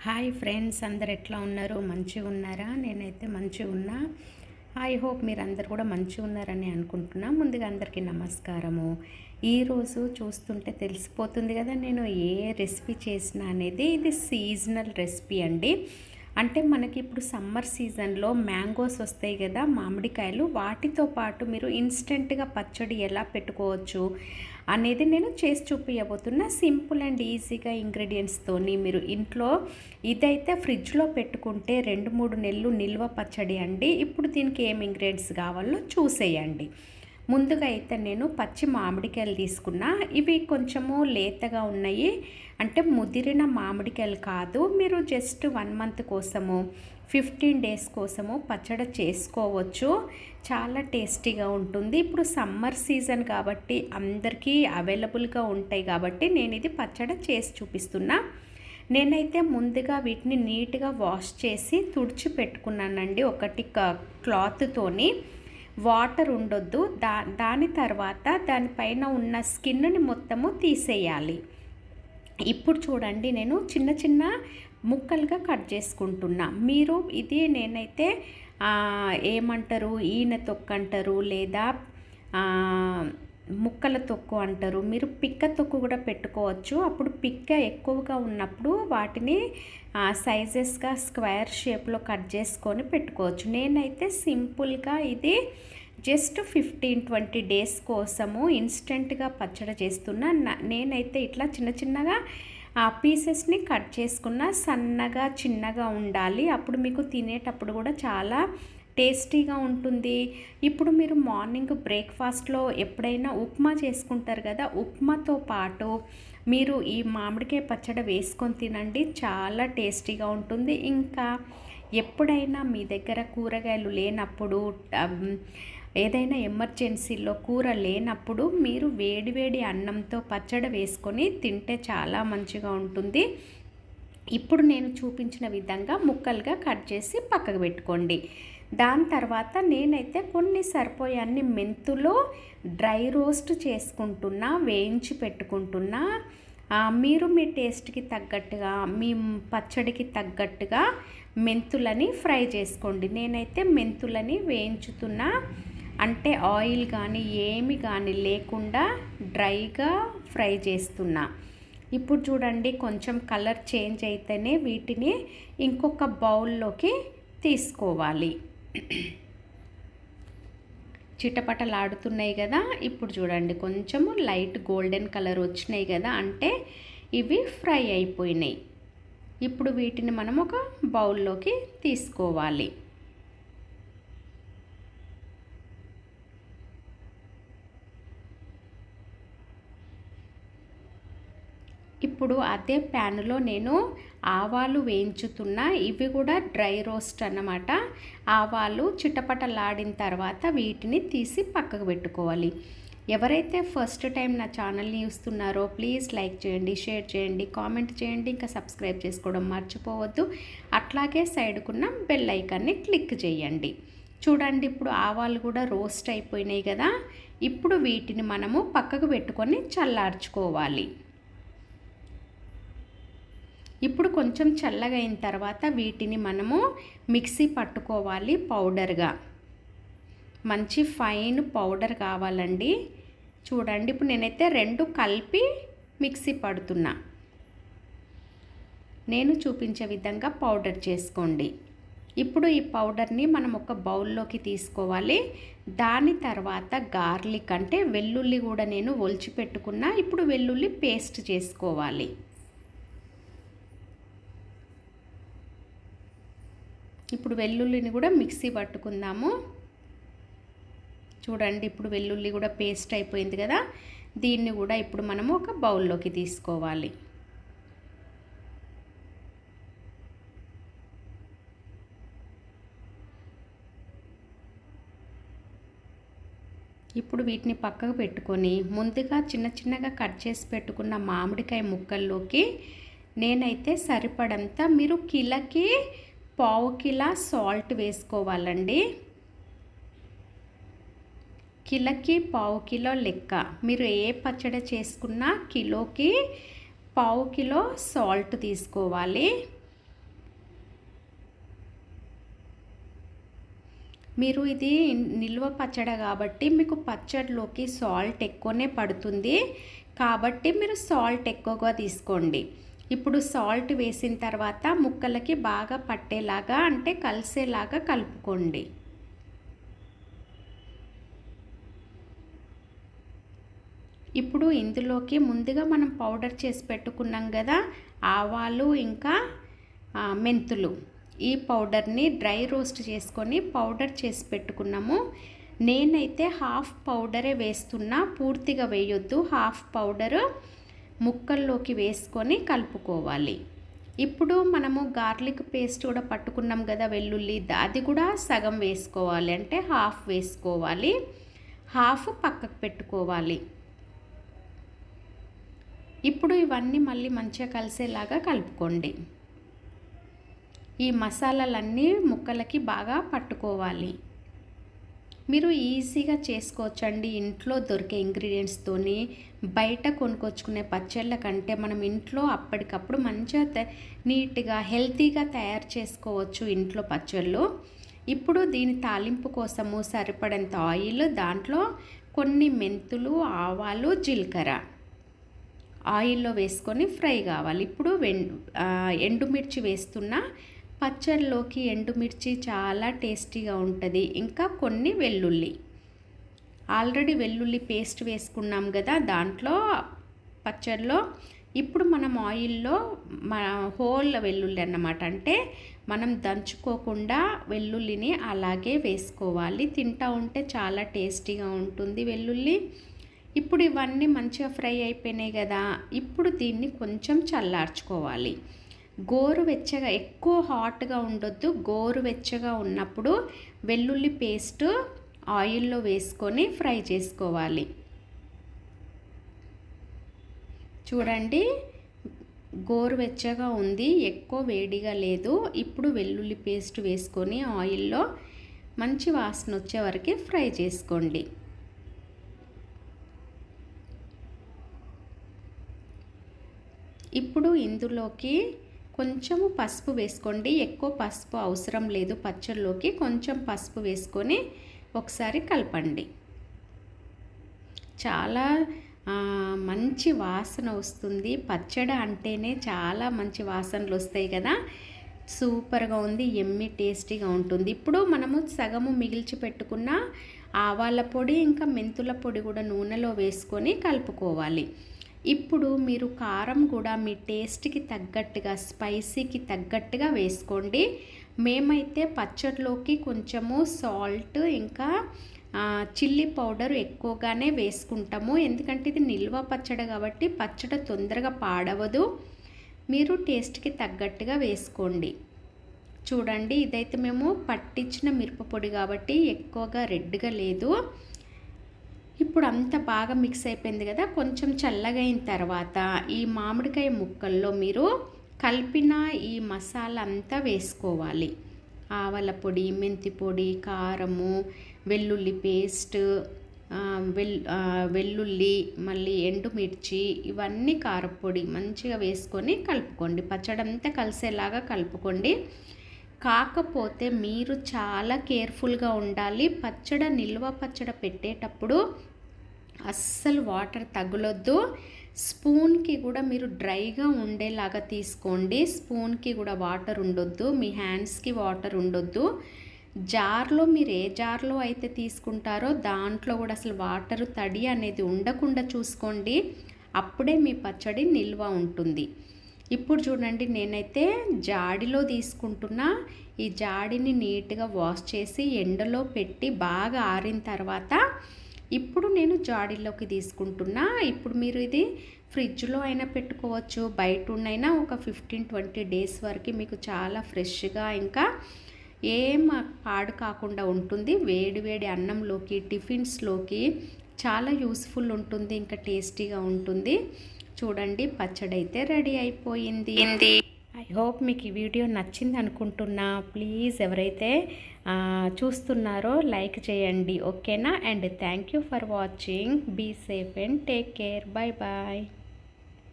Hi friends, అందరు ఎట్లా ఉన్నారు? మంచిగా ఉన్నారా? నేనైతే మంచిగా ఉన్నా. ఐ హోప్ మీరు అందరు కూడా మంచిగా ఉన్నారని అనుకుంటున్నా. ముందుగా అందరికీ నమస్కారము. ఈరోజు చూస్తుంటే తెలిసిపోతుంది కదా, నేను ఏ రెసిపీ చేసిన అనేది. ఇది సీజనల్ రెసిపీ అండి. అంటే మనకి ఇప్పుడు సమ్మర్ సీజన్లో మ్యాంగోస్ వస్తాయి కదా, మామిడికాయలు. వాటితో పాటు మీరు ఇన్స్టెంట్గా పచ్చడి ఎలా పెట్టుకోవచ్చు అనేది నేను చేసి చూపించబోతున్నా. సింపుల్ అండ్ ఈజీగా ఇంగ్రీడియంట్స్తోని మీరు ఇంట్లో ఇదైతే ఫ్రిడ్జ్లో పెట్టుకుంటే 2-3 నెలలు నిల్వ పచ్చడి అండి. ఇప్పుడు దీనికి ఏం ఇంగ్రీడియంట్స్ కావాలో చూసేయండి. ముందుగా అయితే నేను పచ్చి మామిడికాయలు తీసుకున్నా. ఇవి కొంచెము లేతగా ఉన్నాయి, అంటే ముదిరిన మామిడికాయలు కాదు. మీరు జస్ట్ 1 మంత్ కోసము 15 డేస్ కోసము పచ్చడి చేసుకోవచ్చు. చాలా టేస్టీగా ఉంటుంది. ఇప్పుడు సమ్మర్ సీజన్ కాబట్టి అందరికీ అవైలబుల్గా ఉంటాయి కాబట్టి నేను ఇది పచ్చడి చేసి చూపిస్తున్నా. నేనైతే ముందుగా వీటిని నీట్గా వాష్ చేసి తుడిచి పెట్టుకున్నానండి, ఒకటి క్లాత్తోని. వాటర్ ఉండొద్దు. దాని తర్వాత దానిపైన ఉన్న స్కిన్ని మొత్తము తీసేయాలి. ఇప్పుడు చూడండి, నేను చిన్న చిన్న ముక్కలుగా కట్ చేసుకుంటున్నా. మీరు ఇది నేనైతే ఏమంటారు, ఈనె తొక్కు అంటారు, లేదా ముక్కల తొక్కు అంటారు. మీరు పిక్క తొక్కు కూడా పెట్టుకోవచ్చు. అప్పుడు పిక్క ఎక్కువగా ఉన్నప్పుడు వాటిని సైజెస్గా స్క్వేర్ షేప్లో కట్ చేసుకొని పెట్టుకోవచ్చు. నేనైతే సింపుల్గా ఇది జస్ట్ 15-20 డేస్ కోసము ఇన్స్టెంట్గా పచ్చడి చేస్తున్నా. నేనైతే ఇట్లా చిన్న చిన్నగా పీసెస్ని కట్ చేసుకున్న. సన్నగా చిన్నగా ఉండాలి, అప్పుడు మీకు తినేటప్పుడు కూడా చాలా టేస్టీగా ఉంటుంది. ఇప్పుడు మీరు మార్నింగ్ బ్రేక్ఫాస్ట్లో ఎప్పుడైనా ఉప్మా చేసుకుంటారు కదా, ఉప్మాతో పాటు మీరు ఈ మామిడికాయ పచ్చడి వేసుకొని తినండి, చాలా టేస్టీగా ఉంటుంది. ఇంకా ఎప్పుడైనా మీ దగ్గర కూరగాయలు లేనప్పుడు, ఏదైనా ఎమర్జెన్సీలో కూర లేనప్పుడు మీరు వేడివేడి అన్నంతో పచ్చడి వేసుకొని తింటే చాలా మంచిగా ఉంటుంది. ఇప్పుడు నేను చూపించిన విధంగా ముక్కలుగా కట్ చేసి పక్కకు పెట్టుకోండి. దాని తర్వాత నేనైతే కొన్ని సరిపోయాన్ని మెంతులు డ్రై రోస్ట్ చేసుకుంటున్నా, వేయించి పెట్టుకుంటున్నా. మీరు మీ టేస్ట్కి తగ్గట్టుగా, మీ పచ్చడికి తగ్గట్టుగా మెంతులని ఫ్రై చేసుకోండి. నేనైతే మెంతులని వేయించుతున్నా, అంటే ఆయిల్ కానీ ఏమి కానీ లేకుండా డ్రైగా ఫ్రై చేస్తున్నా. ఇప్పుడు చూడండి, కొంచెం కలర్ చేంజ్ అయితేనే వీటిని ఇంకొక బౌల్లోకి తీసుకోవాలి. చిటపటలాడుతున్నాయి కదా. ఇప్పుడు చూడండి, కొంచెము లైట్ గోల్డెన్ కలర్ వచ్చినాయి కదా, అంటే ఇవి ఫ్రై అయిపోయినాయి. ఇప్పుడు వీటిని మనం ఒక బౌల్లోకి తీసుకోవాలి. ఇప్పుడు అదే ప్యాన్లో నేను ఆవాలు వేయించుతున్నా. ఇవి కూడా డ్రై రోస్ట్ అన్నమాట. ఆవాలు చిటపటలాడిన తర్వాత వీటిని తీసి పక్కకు పెట్టుకోవాలి. ఎవరైతే ఫస్ట్ టైం నా ఛానల్ని చూస్తున్నారో ప్లీజ్ లైక్ చేయండి, షేర్ చేయండి, కామెంట్ చేయండి, ఇంకా సబ్స్క్రైబ్ చేసుకోవడం మర్చిపోవద్దు. అట్లాగే సైడ్కున్న బెల్ ఐకాన్ని క్లిక్ చేయండి. చూడండి, ఇప్పుడు ఆవాలు కూడా రోస్ట్ అయిపోయినాయి కదా. ఇప్పుడు వీటిని మనము పక్కకు పెట్టుకొని చల్లార్చుకోవాలి. ఇప్పుడు కొంచెం చల్లగా అయిన తర్వాత వీటిని మనము మిక్సీ పట్టుకోవాలి పౌడర్గా. మంచి ఫైన్ పౌడర్ కావాలండి. చూడండి, ఇప్పుడు నేనైతే 2 కలిపి మిక్సీ పడుతున్నా. నేను చూపించే విధంగా పౌడర్ చేసుకోండి. ఇప్పుడు ఈ పౌడర్ని మనం ఒక బౌల్లోకి తీసుకోవాలి. దాని తర్వాత గార్లిక్, అంటే వెల్లుల్లి కూడా నేను ఒలిచి పెట్టుకున్నా. ఇప్పుడు వెల్లుల్లి పేస్ట్ చేసుకోవాలి. ఇప్పుడు వెల్లుల్లిని కూడా మిక్సీ పట్టుకుందాము. చూడండి, ఇప్పుడు వెల్లుల్లి కూడా పేస్ట్ అయిపోయింది కదా. దీన్ని కూడా ఇప్పుడు మనము ఒక బౌల్లోకి తీసుకోవాలి. ఇప్పుడు వీటిని పక్కకు పెట్టుకొని ముందుగా చిన్న చిన్నగా కట్ చేసి పెట్టుకున్న మామిడికాయ ముక్కల్లోకి నేనైతే సరిపడంత, మీరు కిలోకి 1/2 కిలో సాల్ట్ వేసుకోవాలండి. కిలోకి 1/2 కిలో లెక్క. మీరు ఏ పచ్చడి చేసుకున్నా కిలోకి 1/2 కిలో సాల్ట్ తీసుకోవాలి. మీరు ఇది నిల్వ పచ్చడి కాబట్టి మీకు పచ్చడిలోకి సాల్ట్ ఎక్కువనే పడుతుంది, కాబట్టి మీరు సాల్ట్ ఎక్కువగా తీసుకోండి. ఇప్పుడు సాల్ట్ వేసిన తర్వాత ముక్కలకి బాగా పట్టేలాగా అంటే కలిసేలాగా కలుపుకోండి. ఇప్పుడు ఇందులోకి ముందుగా మనం పౌడర్ చేసి పెట్టుకున్నాం కదా, ఆవాలు ఇంకా మెంతులు, ఈ పౌడర్ని డ్రై రోస్ట్ చేసుకొని పౌడర్ చేసి పెట్టుకున్నాము. నేనైతే హాఫ్ పౌడరే వేస్తున్నా, పూర్తిగా వేయొద్దు. హాఫ్ పౌడరు ముక్కల్లోకి వేసుకొని కలుపుకోవాలి. ఇప్పుడు మనము గార్లిక్ పేస్ట్ కూడా పట్టుకున్నాం కదా వెల్లుల్లి, అది కూడా సగం వేసుకోవాలి, అంటే హాఫ్ వేసుకోవాలి, హాఫ్ పక్కకు పెట్టుకోవాలి. ఇప్పుడు ఇవన్నీ మళ్ళీ మంచిగా కలిసేలాగా కలుపుకోండి. ఈ మసాలాలన్నీ ముక్కలకి బాగా పట్టుకోవాలి. మీరు ఈజీగా చేసుకోవచ్చండి ఇంట్లో దొరికే ఇంగ్రీడియంట్స్తోని. బయట కొనుక్కొచ్చుకునే పచ్చళ్ళ కంటే మనం ఇంట్లో అప్పటికప్పుడు మంచిగా నీట్గా హెల్తీగా తయారు చేసుకోవచ్చు ఇంట్లో పచ్చళ్ళు. ఇప్పుడు దీని తాలింపు కోసము సరిపడంత ఆయిల్, దాంట్లో కొన్ని మెంతులు, ఆవాలు, జీలకర్ర ఆయిల్లో వేసుకొని ఫ్రై కావాలి. ఇప్పుడు ఎండుమిర్చి వేస్తున్నా, పచ్చడిలోకి ఎండుమిర్చి చాలా టేస్టీగా ఉంటుంది. ఇంకా కొన్ని వెల్లుల్లి, ఆల్రెడీ వెల్లుల్లి పేస్ట్ వేసుకున్నాం కదా దాంట్లో పచ్చడిలో. ఇప్పుడు మనం ఆయిల్లో హోల్ వెల్లుల్లి అన్నమాట, అంటే మనం దంచుకోకుండా వెల్లుల్లిని అలాగే వేసుకోవాలి. తింటూ ఉంటే చాలా టేస్టీగా ఉంటుంది వెల్లుల్లి. ఇప్పుడు ఇవన్నీ మంచిగా ఫ్రై అయిపోయినాయి కదా, ఇప్పుడు దీన్ని కొంచెం చల్లార్చుకోవాలి. గోరువెచ్చగా, ఎక్కువ హాట్గా ఉండొద్దు, గోరువెచ్చగా ఉన్నప్పుడు వెల్లుల్లి పేస్ట్ ఆయిల్లో వేసుకొని ఫ్రై చేసుకోవాలి. చూడండి గోరువెచ్చగా ఉంది, ఎక్కువ వేడిగా లేదు. ఇప్పుడు వెల్లుల్లి పేస్ట్ వేసుకొని ఆయిల్లో మంచి వాసన వచ్చే వరకు ఫ్రై చేసుకోండి. ఇప్పుడు ఇందులోకి కొంచెము పసుపు వేసుకోండి, ఎక్కువ పసుపు అవసరం లేదు పచ్చడిలోకి. కొంచెం పసుపు వేసుకొని ఒకసారి కలపండి. చాలా మంచి వాసన వస్తుంది. పచ్చడి అంటేనే చాలా మంచి వాసనలు వస్తాయి కదా, సూపర్గా ఉంది, ఎమ్మి టేస్టీగా ఉంటుంది. ఇప్పుడు మనము సగము మిగిల్చి పెట్టుకున్న ఆవాల పొడి ఇంకా మెంతుల పొడి కూడా నూనెలో వేసుకొని కలుపుకోవాలి. ఇప్పుడు మీరు కారం కూడా మీ టేస్ట్కి తగ్గట్టుగా, స్పైసీకి తగ్గట్టుగా వేసుకోండి. మేమైతే పచ్చడిలోకి కొంచెము సాల్ట్ ఇంకా చిల్లీ పౌడర్ ఎక్కువగానే వేసుకుంటాము, ఎందుకంటే ఇది నిల్వ పచ్చడి కాబట్టి పచ్చడి తొందరగా పాడవదు. మీరు టేస్ట్కి తగ్గట్టుగా వేసుకోండి. చూడండి ఇదైతే మేము పట్టించిన మిరపపొడి కాబట్టి ఎక్కువగా రెడ్గా లేదు. ఇప్పుడు అంతా బాగా మిక్స్ అయిపోయింది కదా, కొంచెం చల్లగా అయిన తర్వాత ఈ మామిడికాయ ముక్కల్లో మీరు కలిపిన ఈ మసాలా అంతా వేసుకోవాలి. ఆవాల పొడి, మెంతి పొడి, కారము, వెల్లుల్లి పేస్ట్, వెల్లుల్లి, మళ్ళీ ఎండుమిర్చి, ఇవన్నీ కారపొడి మంచిగా వేసుకొని కలుపుకోండి. పచ్చడి అంతా కలిసేలాగా కలుపుకోండి. కాకపోతే మీరు చాలా కేర్ఫుల్గా ఉండాలి. నిల్వ పచ్చడి పెట్టేటప్పుడు అస్సలు వాటర్ తగులొద్దు. స్పూన్కి కూడా మీరు డ్రైగా ఉండేలాగా తీసుకోండి. స్పూన్కి కూడా వాటర్ ఉండొద్దు, మీ హ్యాండ్స్కి వాటర్ ఉండొద్దు. జార్లో మీరు ఏ జార్లో అయితే తీసుకుంటారో దాంట్లో కూడా అసలు వాటర్ తడి అనేది ఉండకుండా చూసుకోండి, అప్పుడే మీ పచ్చడి నిల్వ ఉంటుంది. ఇప్పుడు చూడండి నేనైతే జాడిలో తీసుకుంటున్నా. ఈ జాడిని నీట్గా వాష్ చేసి ఎండలో పెట్టి బాగా ఆరిన తర్వాత ఇప్పుడు నేను జాడీలోకి తీసుకుంటున్నా. ఇప్పుడు మీరు ఇది ఫ్రిడ్జ్లో అయినా పెట్టుకోవచ్చు, బయట ఉన్నైనా ఒక 15-20 డేస్ వరకు మీకు చాలా ఫ్రెష్గా ఇంకా ఏం పాడు కాకుండా ఉంటుంది. వేడి వేడి అన్నంలోకి, టిఫిన్స్లోకి చాలా యూస్ఫుల్ ఉంటుంది, ఇంకా టేస్టీగా ఉంటుంది. చూడండి పచ్చడి అయితే రెడీ అయిపోయింది. ఐ హోప్ మీకు ఈ వీడియో నచ్చింది అనుకుంటున్నా. ప్లీజ్ ఎవరైతే చూస్తున్నారో లైక్ చేయండి, ఓకేనా? And thank you for watching. Be safe and take care. Bye bye.